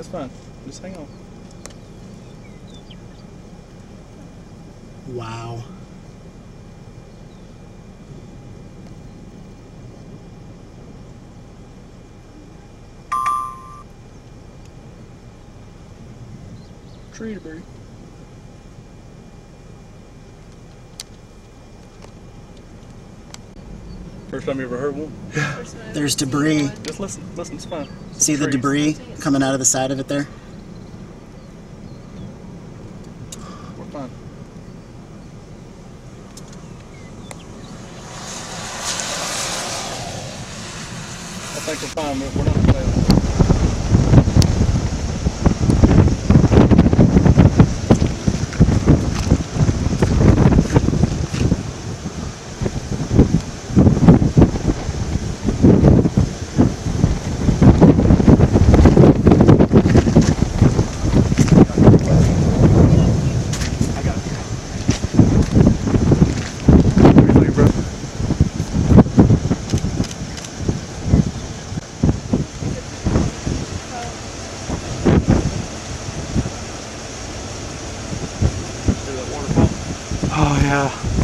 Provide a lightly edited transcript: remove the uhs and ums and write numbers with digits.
That's fine. Just hang on. Wow. Tree debris. First time you ever heard one? There's debris. Just listen, it's fine. It's See the trees. debris coming out of the side of it there? We're fine. I think we're fine. We're not failing. Oh yeah.